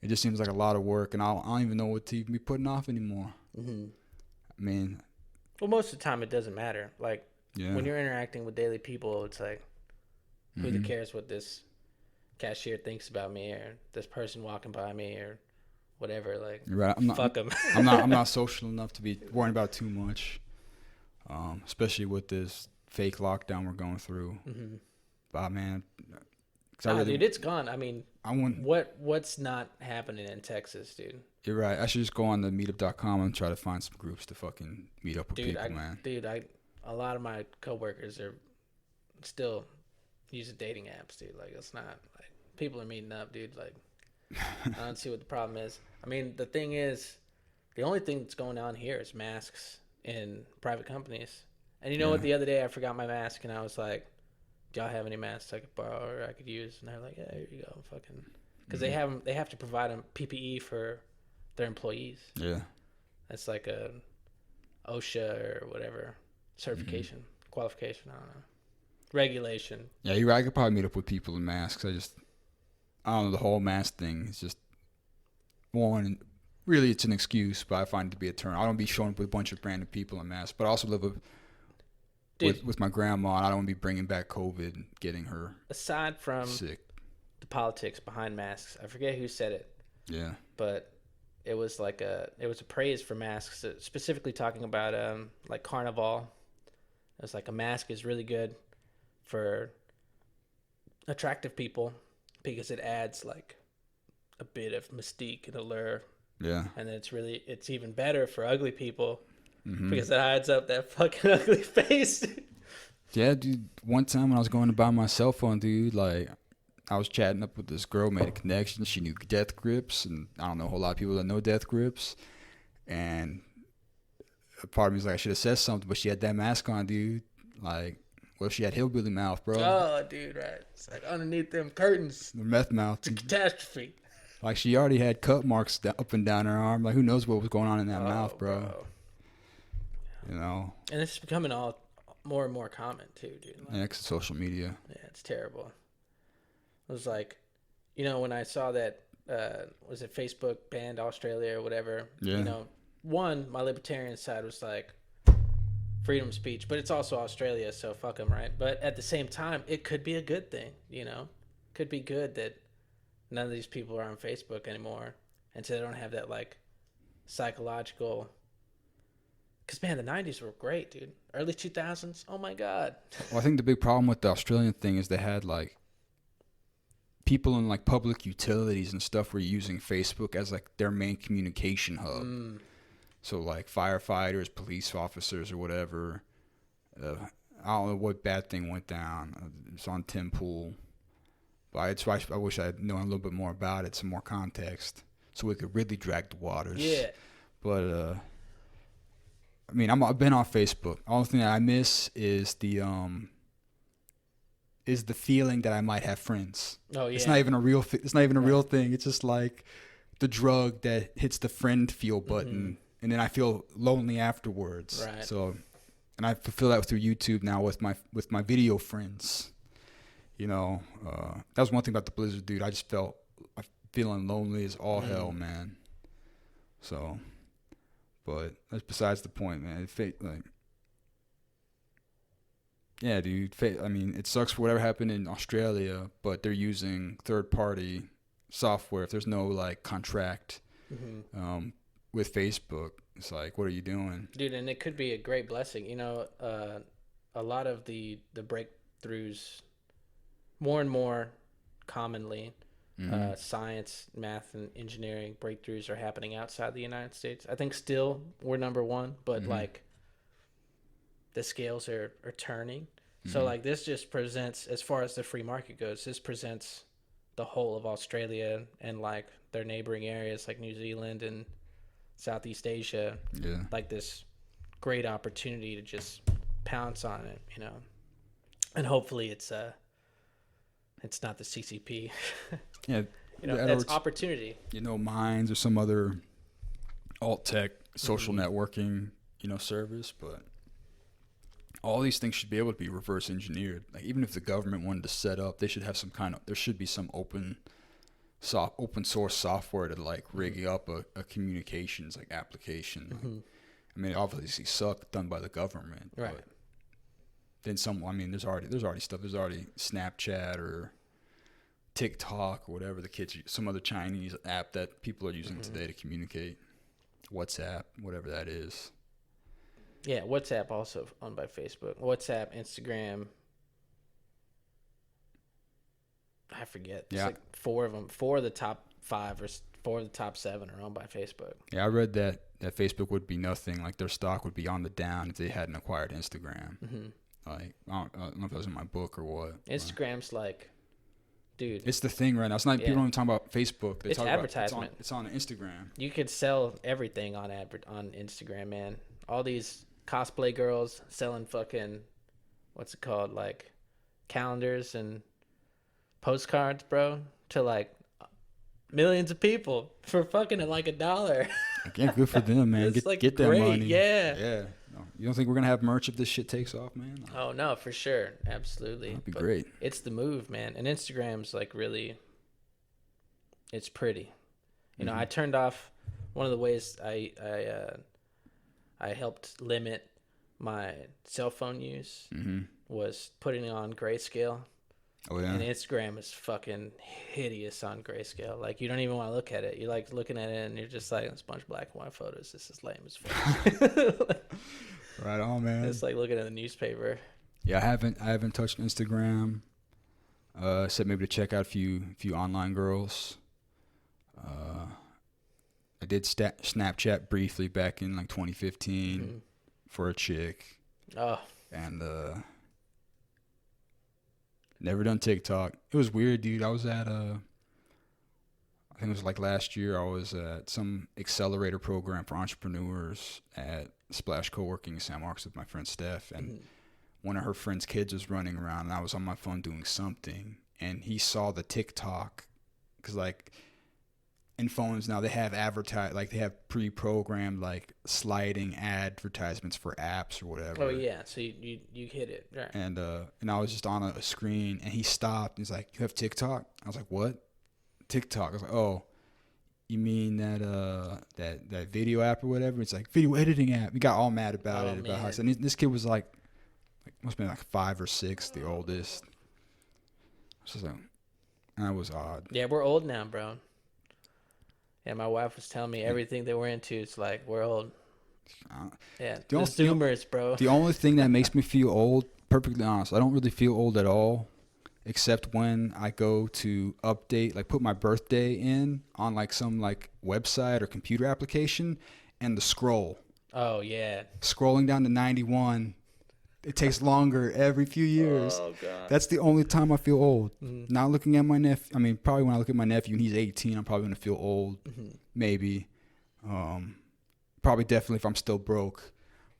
it just seems like a lot of work, and I don't even know what to even be putting off anymore. Mm-hmm. I mean, Well, most of the time it doesn't matter. Like yeah. when you're interacting with daily people, it's like, who Mhm. cares what this cashier thinks about me or this person walking by me or whatever? Like, You're right. I'm not. fuck them. I'm not social enough to be worrying about it too much, especially with this fake lockdown we're going through. Mm-hmm. But man, 'cause Nah, dude, it's gone. I mean, I want. what's not happening in Texas, dude? You're right. I should just go on the meetup.com and try to find some groups to fucking meet up with people, man. A lot of my coworkers are still using dating apps, dude. Like, it's not like people are meeting up, dude. Like, I don't see what the problem is. I mean, the thing is, the only thing that's going on here is masks in private companies. And you know what? Yeah. The other day I forgot my mask, and I was like, "Do y'all have any masks I could borrow or I could use?" And they're like, "Yeah, here you go, fucking." Because they have to provide them PPE for their employees. Yeah. That's like a OSHA or whatever certification, qualification. I don't know, regulation. Yeah, you're right. I could probably meet up with people in masks. I don't know, the whole mask thing is just one. Really, it's an excuse, but I find it to be a turn. I don't be showing up with a bunch of random people in masks, but I also live with my grandma, and I don't want to be bringing back COVID and getting her Aside from sick. the politics behind masks, I forget who said it, Yeah. but it was a praise for masks, specifically talking about like Carnival. It was like a mask is really good for attractive people because it adds like a bit of mystique and allure, Yeah. and then it's even better for ugly people Hmm. because it hides up that fucking ugly face. Yeah, dude. One time when I was going to buy my cell phone, dude, like I was chatting up with this girl, made a connection. She knew Death Grips, and I don't know a whole lot of people that know Death Grips. And a part of me was like, I should have said something, but she had that mask on, dude. Like, what if she had hillbilly mouth, bro? Oh, dude, right? It's like underneath them curtains, The meth mouth. it's a catastrophe. Like, she already had cut marks up and down her arm. Like, who knows what was going on in that mouth, bro? You know? And it's becoming all more and more common too, dude. Like, Yeah, 'cause of social media. yeah, it's terrible. It was like, when I saw that, was it Facebook banned Australia or whatever? Yeah. My libertarian side was like, freedom of speech, but it's also Australia, so fuck them, right? But at the same time, it could be a good thing, Could be good that none of these people are on Facebook anymore, and so they don't have that, like, psychological... Because, man, the 90s were great, dude. Early 2000s, oh my God. Well, I think the big problem with the Australian thing is they had, like, people in, like, public utilities and stuff were using Facebook as, like, their main communication hub. So, like, firefighters, police officers, or whatever. I don't know what bad thing went down. It's on Tim Pool. But I wish I had known a little bit more about it, some more context, so we could really drag the waters. Yeah. But, I mean, I've been on Facebook. The only thing that I miss is the feeling that I might have friends. Oh, yeah. It's not even a real real thing. It's just like the drug that hits the friend feel button, and then I feel lonely afterwards. Right. So, and I fulfill that through YouTube now with my video friends. That was one thing about the Blizzard, dude. I just felt feeling lonely as all hell, man. So, but that's besides the point, man. Yeah, dude. I mean, it sucks for whatever happened in Australia, but they're using third-party software. If there's no like contract with Facebook, it's like, what are you doing, dude? And it could be a great blessing. A lot of the breakthroughs, more and more commonly, science, math, and engineering breakthroughs are happening outside the United States. I think still we're number one, but like the scales are turning. So like this just presents, as far as the free market goes, this presents the whole of Australia and like their neighboring areas like New Zealand and Southeast Asia, like this great opportunity to just pounce on it, and hopefully it's not the CCP. Yeah, that's opportunity. Minds or some other alt tech social networking service, but all these things should be able to be reverse engineered. Like even if the government wanted to set up, they should have there should be some open source software to like rig up a communications like application. Mm-hmm. I mean, it obviously suck done by the government, Right. But then some. I mean, there's already stuff. There's already Snapchat or TikTok or whatever some other Chinese app that people are using today to communicate. WhatsApp, whatever that is. Yeah, WhatsApp also owned by Facebook. WhatsApp, Instagram. I forget. There's like 4 of them. 4 of the top 5 or 4 of the top 7 are owned by Facebook. Yeah, I read that Facebook would be nothing. Like their stock would be on the down if they hadn't acquired Instagram. Mm-hmm. Like I don't know if that was in my book or what. Instagram's like, dude. It's the thing right now. It's not people don't even talk about Facebook. They it's talk advertisement. About, it's on Instagram. You could sell everything on Instagram, man. All these cosplay girls selling fucking, what's it called, like calendars and postcards, bro, to like millions of people for fucking like $1. Again, good for them, man. Get that money. Yeah. No, you don't think we're gonna have merch if this shit takes off, man? Oh no, for sure, absolutely. That'd be great. It's the move, man. And Instagram's like really, it's pretty. You know, I turned off one of the ways I helped limit my cell phone use was putting it on grayscale. Oh yeah. And Instagram is fucking hideous on grayscale. Like you don't even want to look at it. You're like looking at it and you're just like, it's a bunch of black and white photos. This is lame as fuck. Right on, man. It's like looking at the newspaper. Yeah, I haven't touched Instagram. Except maybe to check out a few online girls. I did Snapchat briefly back in like 2015 for a chick. Oh. And never done TikTok. It was weird, dude. I was at I think it was like last year. I was at some accelerator program for entrepreneurs at Splash Co-working in San Marcos with my friend Steph, and one of her friend's kids was running around, and I was on my phone doing something, and he saw the TikTok, because like in phones now they have they have pre-programmed like sliding advertisements for apps or whatever. Oh yeah, so you hit it, right? And I was just on a screen, and he stopped. He's like, "You have TikTok?" I was like, "What?" TikTok. I was like, "Oh, you mean that video app or whatever?" It's like video editing app. He got all mad about it. About how I said, this kid was like must have been like 5 or 6, the oldest. So that was odd. Yeah, we're old now, bro. Yeah, my wife was telling me everything that we're into. It's like we're old. Yeah, the Zoomers, bro. The only thing that makes me feel old, perfectly honest, I don't really feel old at all, except when I go to update, like put my birthday in on like some like website or computer application, and the scroll. Oh yeah. Scrolling down to 91. It takes longer every few years. Oh, God. That's the only time I feel old. Not looking at my nephew. I mean, probably when I look at my nephew and he's 18, I'm probably going to feel old. Maybe. Probably definitely if I'm still broke.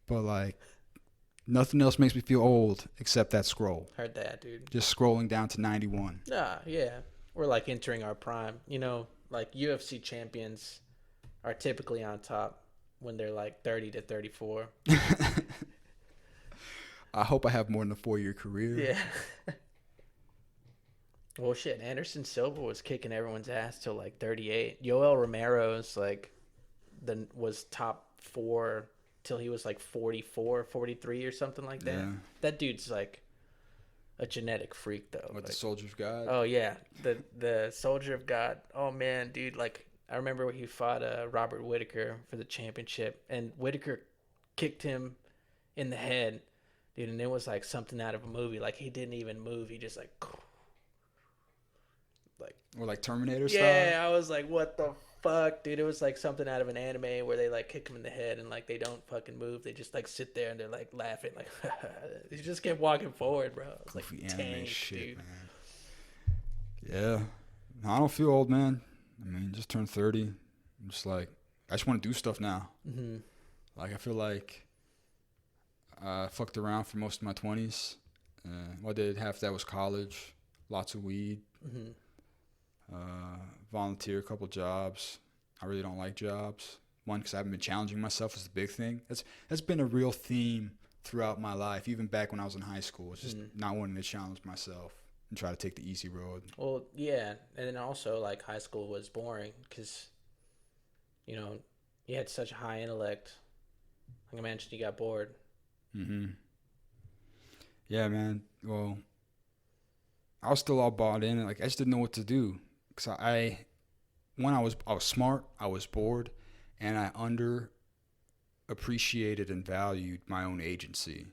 But, like, nothing else makes me feel old except that scroll. Heard that, dude. Just scrolling down to 91. Nah, yeah. We're, like, entering our prime. You know, like, UFC champions are typically on top when they're, like, 30 to 34. I hope I have more than a 4-year career. Yeah. Well, shit. Anderson Silva was kicking everyone's ass till like 38. Yoel Romero's like was top 4 till he was like 44, 43 or something like that. Yeah. That dude's like a genetic freak, though. What, like, the Soldier of God? Oh yeah, the Soldier of God. Oh man, dude. Like I remember when he fought Robert Whitaker for the championship, and Whitaker kicked him in the head. Dude, and it was like something out of a movie. Like he didn't even move. He just like Or like Terminator style? Yeah, I was like, what the fuck, dude? It was like something out of an anime where they like kick him in the head and like they don't fucking move. They just like sit there and they're like laughing. Like he just kept walking forward, bro. It was like anime shit, dude. Man. Yeah. No, I don't feel old, man. I mean, just turned 30. I'm just like, I just want to do stuff now. Like, I feel like I fucked around for most of my 20s. What I did, half that was college, lots of weed, volunteer a couple jobs. I really don't like jobs, One, because I haven't been challenging myself is the big thing. That's been a real theme throughout my life, even back when I was in high school. It's just not wanting to challenge myself and try to take the easy road. Well, yeah, and then also like high school was boring because, you know, you had such a high intellect. Like I mentioned, you got bored. Mm-hmm. Yeah, man. Well, I was still all bought in, and like I just didn't know what to do because I was smart, I was bored, and I appreciated and valued my own agency.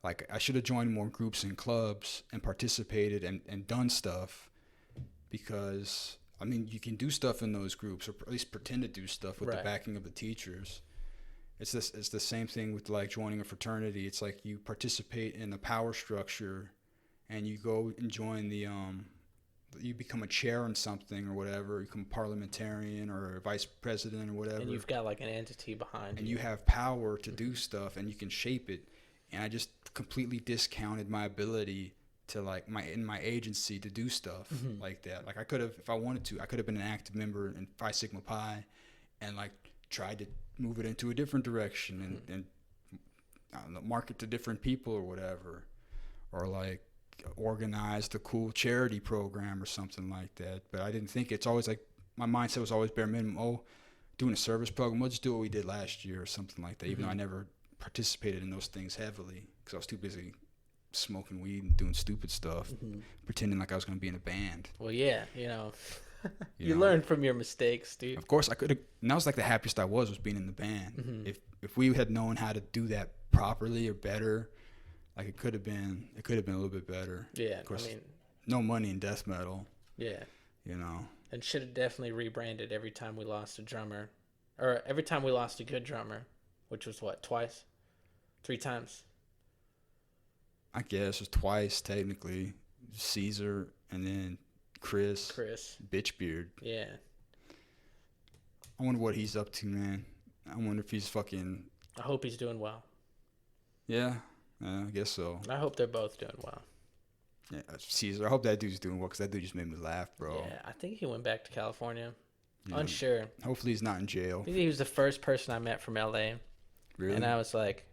Like I should have joined more groups and clubs and participated and done stuff, because I mean you can do stuff in those groups, or at least pretend to do stuff with the backing of the teachers. It's the same thing with like joining a fraternity. It's like you participate in the power structure, and you go and join the you become a chair in something or whatever. You become a parliamentarian or a vice president or whatever. And you've got like an entity behind you. And you have power to do stuff, and you can shape it. And I just completely discounted my ability to like my agency to do stuff like that. Like I could have, if I wanted to, I could have been an active member in Phi Sigma Pi, and like tried to move it into a different direction and I don't know, market to different people or whatever, or like organized a cool charity program or something like that. But I didn't think, it's always like my mindset was always bare minimum. Oh, doing a service program, we'll just do what we did last year or something like that. Even though I never participated in those things heavily because I was too busy smoking weed and doing stupid stuff, pretending like I was going to be in a band. Well, yeah, you know. You learn from your mistakes, dude. Of course, I could have. And that was like the happiest I was being in the band. If we had known how to do that properly or better, like it could have been a little bit better. Yeah, of course, I mean, no money in death metal. Yeah, you know. And should have definitely rebranded every time we lost a drummer, or every time we lost a good drummer, which was what, twice, 3 times. I guess it was twice technically. Caesar and then Chris Bitchbeard. Yeah. I wonder what he's up to, man. I wonder if he's fucking. I hope he's doing well. Yeah, I guess so. I hope they're both doing well. Yeah, Caesar. I hope that dude's doing well, because that dude just made me laugh, bro. Yeah, I think he went back to California. Yeah. Unsure. Hopefully he's not in jail. I think he was the first person I met from LA. Really? And I was like,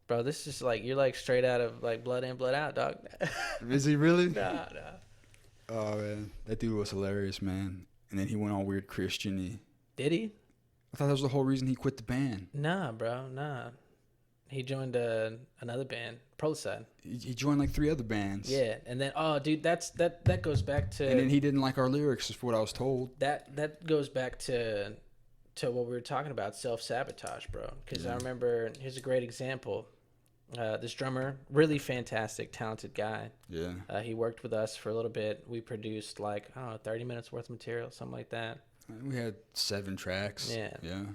bro, this is like, you're like straight out of like Blood In, Blood Out, dog. Is he really? Nah. Oh, man. That dude was hilarious, man. And then he went all weird Christian-y. Did he? I thought that was the whole reason he quit the band. Nah, bro, nah. He joined another band, Prolicide. He joined like 3 other bands. Yeah, and then, oh, dude, that goes back to... And then he didn't like our lyrics, is what I was told. That goes back to what we were talking about, self-sabotage, bro. Because I remember, here's a great example. This drummer, really fantastic, talented guy. Yeah. He worked with us for a little bit. We produced like, I don't know, 30 minutes worth of material, something like that. We had 7 tracks. Yeah. Yeah.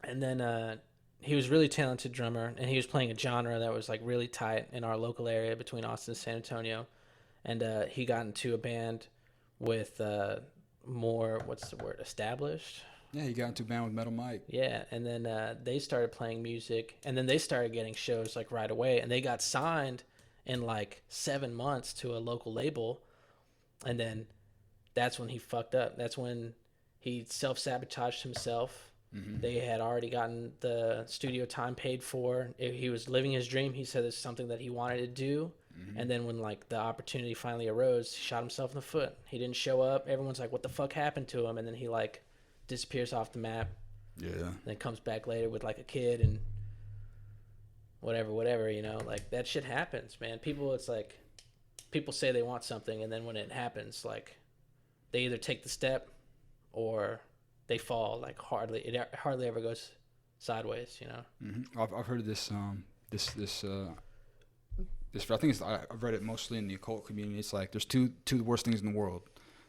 And then he was a really talented drummer, and he was playing a genre that was like really tight in our local area between Austin and San Antonio. And he got into a band with more, what's the word, established? Yeah, he got into a band with Metal Mike. Yeah, and then they started playing music, and then they started getting shows like right away, and they got signed in like 7 months to a local label, and then that's when he fucked up. That's when he self-sabotaged himself. They had already gotten the studio time paid for. He was living his dream. He said it's something that he wanted to do, and then when like the opportunity finally arose, he shot himself in the foot. He didn't show up. Everyone's like, what the fuck happened to him? And then he like disappears off the map. Yeah. And then comes back later with like a kid and whatever, you know, like that shit happens, man. It's like people say they want something, and then when it happens, like they either take the step or they fall. Like it hardly ever goes sideways, you know. I've heard of this I think I've read it mostly in the occult community. It's like there's two worst things in the world.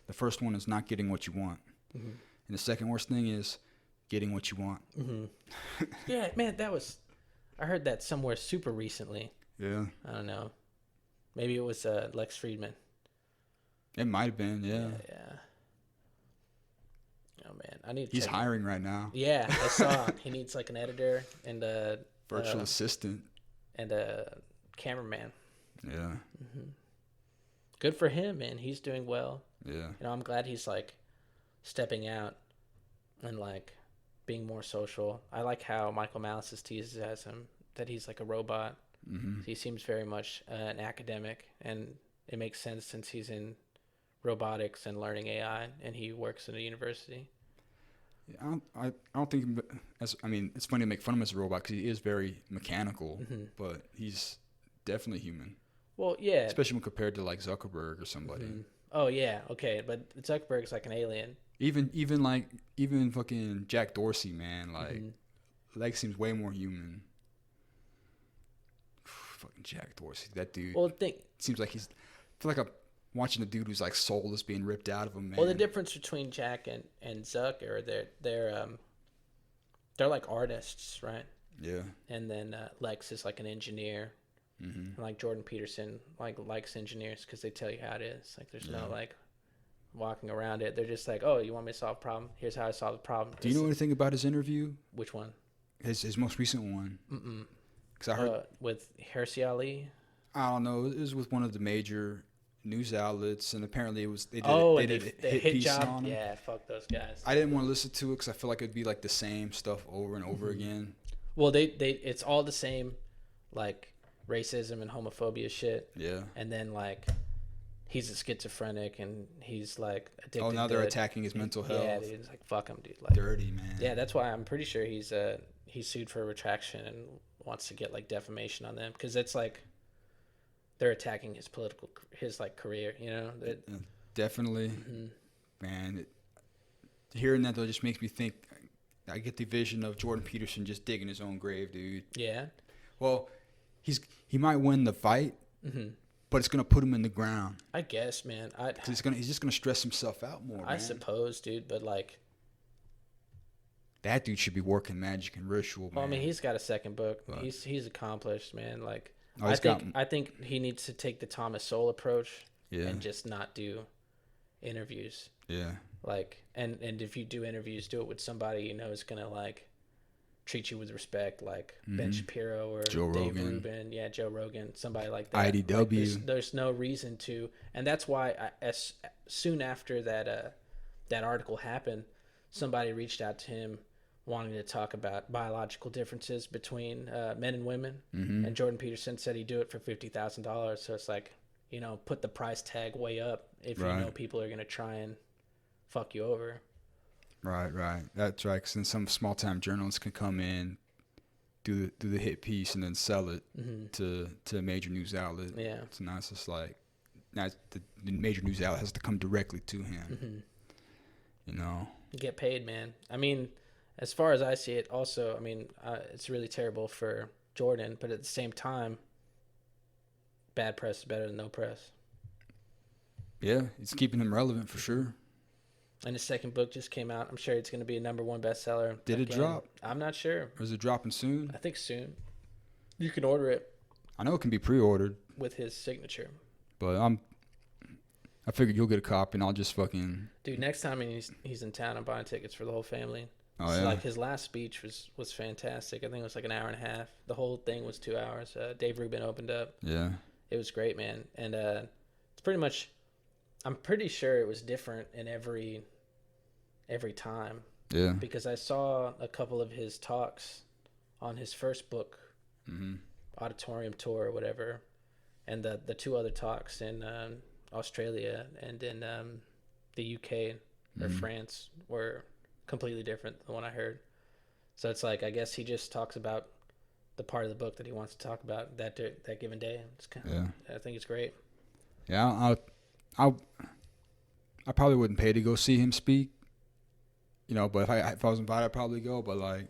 The first one is not getting what you want. And the second worst thing is getting what you want. Yeah, man, I heard that somewhere super recently. Yeah. I don't know. Maybe it was Lex Friedman. It might have been, yeah. Oh, man. He's hiring right now. Yeah, I saw. He needs like an editor and a... virtual assistant. And a cameraman. Yeah. Good for him, man. He's doing well. Yeah. You know, I'm glad he's like stepping out and like being more social. I like how Michael Malice teases as him that he's like a robot. Mm-hmm. He seems very much an academic, and it makes sense since he's in robotics and learning AI, and he works in a university. I don't think as I mean it's funny to make fun of him as a robot because he is very mechanical, but he's definitely human, Well, yeah. especially when compared to like Zuckerberg or somebody. Oh yeah, okay, but Zuckerberg's like an alien. Even fucking Jack Dorsey, man, like Lex seems way more human. Fucking Jack Dorsey, that dude. Well, think. Seems like I feel like I'm watching a dude whose like soul is being ripped out of him, man. Well, the difference between Jack and Zuck are they're like artists, right? Yeah. And then Lex is like an engineer. And like Jordan Peterson likes engineers because they tell you how it is. Like there's no like walking around it. They're just like, oh, you want me to solve a problem? Here's how I solve the problem. Do you know anything about his interview? Which one? His most recent one. Because I heard with Hersey Ali. I don't know. It was with one of the major news outlets, and apparently it was they did a hit piece job on him. Yeah, fuck those guys. I didn't want to listen to it because I feel like it'd be like the same stuff over and over again. Well, they it's all the same, like racism and homophobia shit. Yeah. And then like he's a schizophrenic and he's like addicted. Oh, now to they're it. attacking his mental health. Yeah, dude, it's like fuck him, dude. Like Dirty, man. yeah, that's why I'm pretty sure he's sued for retraction and wants to get like defamation on them because it's like they're attacking his like career, you know. Definitely, man. Hearing that though just makes me think. I get the vision of Jordan Peterson just digging his own grave, dude. Yeah. Well, he might win the fight, but it's gonna put him in the ground. I guess, man. He's just gonna stress himself out more. I man. suppose, dude, but like that dude should be working magic and ritual, man. well, I mean, he's got a second book. But, he's accomplished, man. Like oh, I think he needs to take the Thomas Sowell approach Yeah. and just not do interviews. Yeah. Like and if you do interviews, do it with somebody you know is gonna like treat you with respect, like Ben Shapiro or Joe Dave Rogan. Rubin. Yeah, Joe Rogan, somebody like that. IDW. Like, there's no reason to, and that's why as soon after that article happened, somebody reached out to him wanting to talk about biological differences between men and women, and Jordan Peterson said he'd do it for $50,000. So it's like, you know, put the price tag way up if you know people are gonna try and fuck you over. Right. That's right. Because then some small time journalists can come in, do the hit piece, and then sell it to a major news outlet. Yeah. So now it's just like now the major news outlet has to come directly to him. You know. Get paid, man. I mean, as far as I see it, also, I mean, it's really terrible for Jordan, but at the same time, bad press is better than no press. Yeah, it's keeping him relevant for sure. And his second book just came out. I'm sure it's going to be a #1 bestseller. Did it drop? I'm not sure. Or is it dropping soon? I think soon. You can order it I know it can be pre-ordered, with his signature. but I figured you'll get a copy, and I'll just fucking. Dude, next time he's in town, I'm buying tickets for the whole family. Oh So, yeah. like his last speech was fantastic. I think it was like an hour and a half. The whole thing was 2 hours. Dave Rubin opened up. Yeah. It was great, man. And it's pretty much, I'm pretty sure it was different in every time, Yeah. because I saw a couple of his talks on his first book, auditorium tour or whatever, and the two other talks in Australia and in the UK or France were completely different than the one I heard. So it's like, I guess he just talks about the part of the book that he wants to talk about that given day. It's kind of, I think it's great. Yeah. I probably wouldn't pay to go see him speak. You know, but if I was invited, I'd probably go. But like,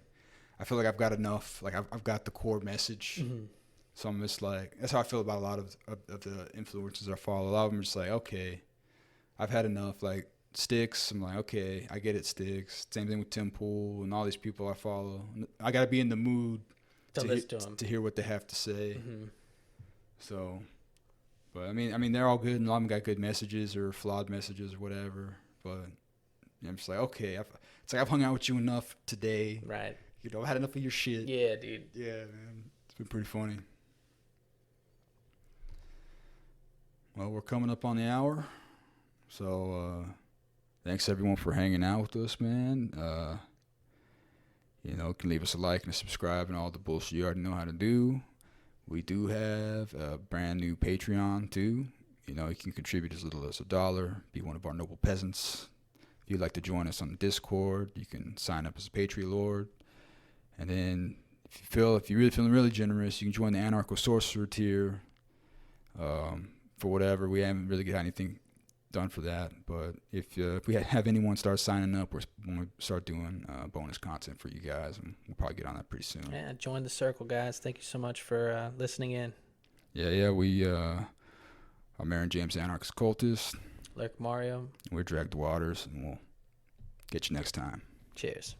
I feel like I've got enough. Like I've got the core message. So I'm just like, that's how I feel about a lot of the influencers I follow. A lot of them are just like, okay, I've had enough. Like Sticks, I'm like, okay, I get it, Sticks. Same thing with Tim Pool and all these people I follow. I got to be in the mood to hear what they have to say. So, but I mean, they're all good, and a lot of them got good messages or flawed messages or whatever. But I'm just like, okay, it's like I've hung out with you enough today. Right. You know, I had enough of your shit. Yeah, dude. Yeah, man. It's been pretty funny. Well, we're coming up on the hour. So, thanks everyone for hanging out with us, man. You know, you can leave us a like and a subscribe and all the bullshit you already know how to do. We do have a brand new Patreon too. You know, you can contribute as little as $1, be one of our noble peasants. If you'd like to join us on Discord, you can sign up as a Patreon Lord. And then if you're really feeling really generous, you can join the Anarcho Sorcerer tier. For whatever, we haven't really got anything done for that, but if we have anyone start signing up, we're going to start doing bonus content for you guys, and we'll probably get on that pretty soon. Yeah, join the circle, guys. Thank you so much for listening in. Yeah, we are Aaron James Anarchist Cultist. Lurk Mario. We're Dragged Waters, and we'll get you next time. Cheers.